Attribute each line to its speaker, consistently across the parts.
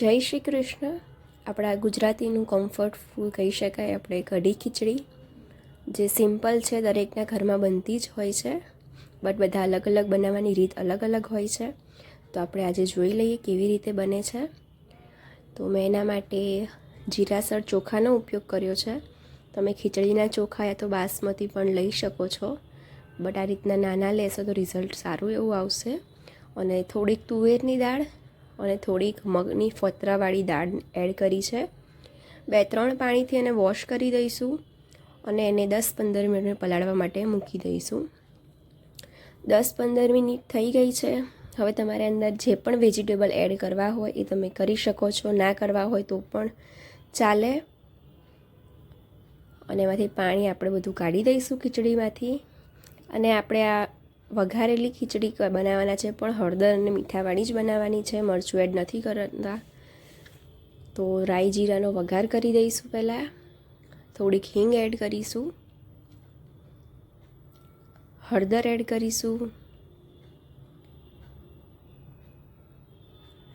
Speaker 1: જય શ્રી કૃષ્ણ. આપણા ગુજરાતીનું comfort food કહી શકાય આપણે કઢી ખીચડી, જે સિમ્પલ છે, દરેકના ઘરમાં બનતી જ હોય છે, બટ બધા અલગ અલગ બનાવવાની રીત અલગ અલગ હોય છે. તો આપણે આજે જોઈ લઈએ કેવી રીતે બને છે. તો મેં એના માટે જીરાસર ચોખાનો ઉપયોગ કર્યો છે. તમે ખીચડીના ચોખા યા તો બાસમતી પણ લઈ શકો છો, બટ આ રીતના નાના લેશો તો રિઝલ્ટ સારું એવું આવશે. અને થોડીક તુવેરની દાળ અને થોડીક મગની ફોતરાવાળી દાળ એડ કરી છે. 2-3 પાણીથી એને વોશ કરી દઈશું અને એને 10-15 મિનિટ પલાળવા માટે મૂકી દઈશું. 10-15 મિનિટ થઈ ગઈ છે. હવે તમારે અંદર જે પણ વેજીટેબલ એડ કરવા હોય એ તમે કરી શકો છો, ના કરવા હોય તો પણ ચાલે. અને એમાંથી પાણી આપણે બધું કાઢી દઈશું ખીચડીમાંથી. અને આપણે આ વઘારેલી ખીચડી બનાવવાના છે, પણ હળદર અને મીઠાવાળી જ બનાવવાની છે, મરચું એડ નથી કરતા. તો રાઈ જીરાનો વઘાર કરી દઈશું. પહેલાં થોડીક હિંગ એડ કરીશું, હળદર એડ કરીશું,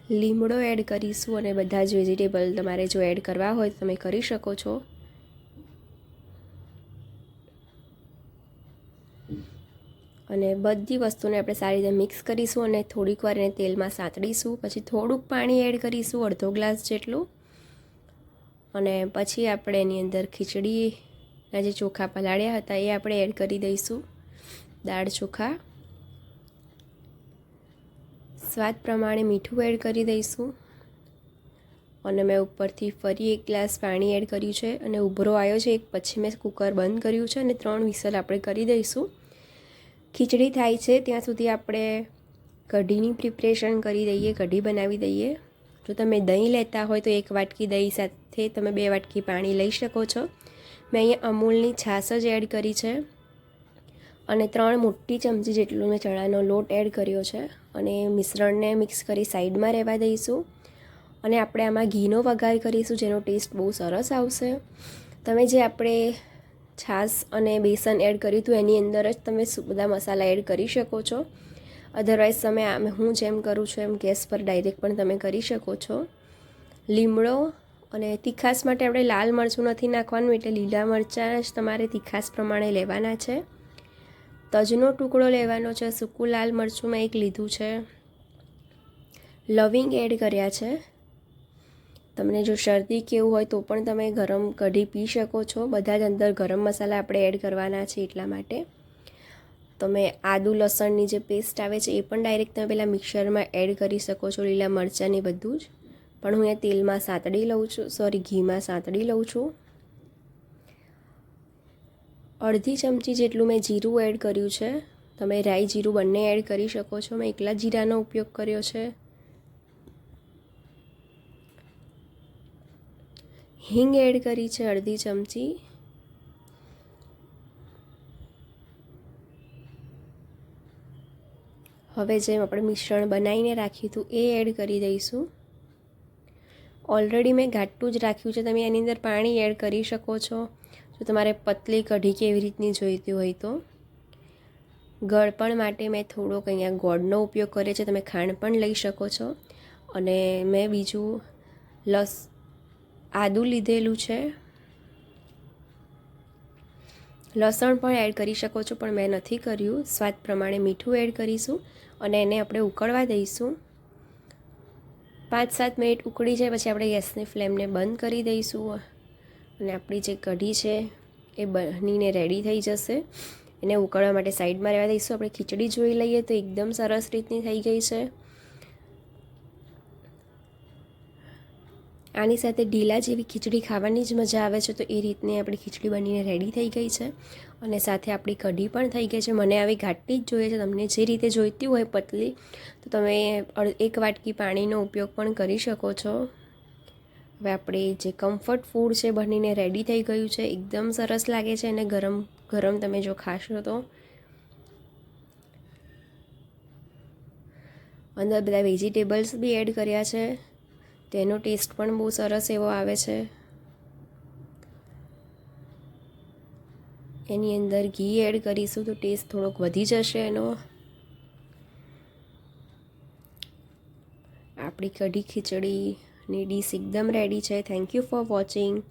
Speaker 1: લીમડો એડ કરીશું અને બધા જ વેજીટેબલ તમારે જો એડ કરવા હોય તો તમે કરી શકો છો. અને બધી વસ્તુને આપણે સારી રીતે મિક્સ કરીશું અને થોડીક વાર એને તેલમાં સાંતળીશું. પછી થોડુંક પાણી એડ કરીશું, અડધો ગ્લાસ જેટલું. અને પછી આપણે એની અંદર ખીચડીના જે ચોખા પલાળ્યા હતા એ આપણે એડ કરી દઈશું, દાળ ચોખા. સ્વાદ પ્રમાણે મીઠું એડ કરી દઈશું. અને મેં ઉપરથી ફરી 1 ગ્લાસ પાણી એડ કર્યું છે અને ઉભરો આવ્યો છે. પછી મેં કુકર બંધ કર્યું છે અને 3 વિસલ આપણે કરી દઈશું. ખીચડી થાય છે ત્યાં સુધી આપણે કઢીની પ્રિપરેશન કરી દઈએ, કઢી બનાવી દઈએ. જો તમે દહીં લેતા હોય તો 1 વાટકી દહીં સાથે તમે 2 વાટકી પાણી લઈ શકો છો. મેં અહીંયા અમૂલની છાશ જ એડ કરી છે અને 3 મોટી ચમચી જેટલો મેં ચણાનો લોટ એડ કર્યો છે. અને મિશ્રણને મિક્સ કરી સાઈડમાં રહેવા દઈશું. અને આપણે આમાં ઘીનો વઘાર કરીશું, જેનો ટેસ્ટ બહુ સરસ આવશે. તમે જે આપણે છાશ અને બેસન એડ કર્યું હતું એની અંદર જ તમે બધા મસાલા એડ કરી શકો છો. અધરવાઇઝ તમે હું જેમ કરું છું એમ ગેસ પર ડાયરેક્ટ પણ તમે કરી શકો છો. લીમડો અને તીખાશ માટે આપણે લાલ મરચું નથી નાખવાનું, એટલે લીલા મરચાં જ તમારે તીખાશ પ્રમાણે લેવાના છે. તજનો ટુકડો લેવાનો છે, સૂકું લાલ મરચું મેં 1 લીધું છે. લવિંગ એડ કર્યા છે. તમને જો શરદી કેવું હોય તો પણ તમે ગરમ કઢી પી શકો છો. બધા જ અંદર ગરમ મસાલા આપણે એડ કરવાના છે એટલા માટે. તમે આદુ લસણની જે પેસ્ટ આવે છે એ પણ ડાયરેક્ટ તમે પહેલાં મિક્સરમાં એડ કરી શકો છો, લીલા મરચાંની બધું જ. પણ હું એ તેલમાં સાંતળી લઉં છું, ઘીમાં સાંતળી લઉં છું. અડધી ચમચી જેટલું મેં જીરું એડ કર્યું છે. તમે રાઈ જીરું બંને એડ કરી શકો છો. મેં એકલા જીરાનો ઉપયોગ કર્યો છે. હિંગ એડ કરી છે અડધી ચમચી. હવે જેમ આપણે મિશ્રણ બનાવીને રાખ્યું હતું એ એડ કરી દઈશું. ઓલરેડી મેં ઘાટું જ રાખ્યું છે, તમે એની અંદર પાણી એડ કરી શકો છો જો તમારે પતલી કઢી કેવી રીતની જોઈતી હોય તો. ગળપણ માટે મેં થોડોક અહીંયા ગોળનો ઉપયોગ કર્યો છે, તમે ખાંડ પણ લઈ શકો છો. અને મેં બીજું આદું લીધેલું છે. લસણ પણ એડ કરી શકો છો, પણ મેં નથી કર્યું. સ્વાદ પ્રમાણે મીઠું એડ કરીશું અને એને આપણે ઉકળવા દઈશું. 5-7 મિનિટ ઉકળી જાય પછી આપણે ગેસની ફ્લેમને બંધ કરી દઈશું અને આપણી જે કઢી છે એ બનીને રેડી થઈ જશે. એને ઉકળવા માટે સાઈડમાં રહેવા દઈશું. આપણે ખીચડી જોઈ લઈએ તો એકદમ સરસ રીતની થઈ ગઈ છે. આની સાથે ઢીલા જેવી ખીચડી ખાવાની જ મજા આવે છે. તો એ રીતની આપણી ખીચડી બનીને રેડી થઈ ગઈ છે અને સાથે આપણી કઢી પણ થઈ ગઈ છે. મને આવી ઘાટી જ જોઈએ છે, તમને જે રીતે જોઈતી હોય પતલી તો તમે 1 વાટકી પાણીનો ઉપયોગ પણ કરી શકો છો. હવે આપણે જે કમ્ફર્ટ ફૂડ છે બનીને રેડી થઈ ગયું છે, એકદમ સરસ લાગે છે અને ગરમ ગરમ તમે જો ખાશો તો. અંદર બધા વેજીટેબલ્સ બી એડ કર્યા છે, તેનો ટેસ્ટ પણ બહુ સરસ એવો આવે છે. એની અંદર ઘી એડ કરીશું તો ટેસ્ટ થોડોક વધી જશે એનો. આપણી કઢી ખીચડી અને ડીશ એકદમ રેડી છે. Thank you for watching.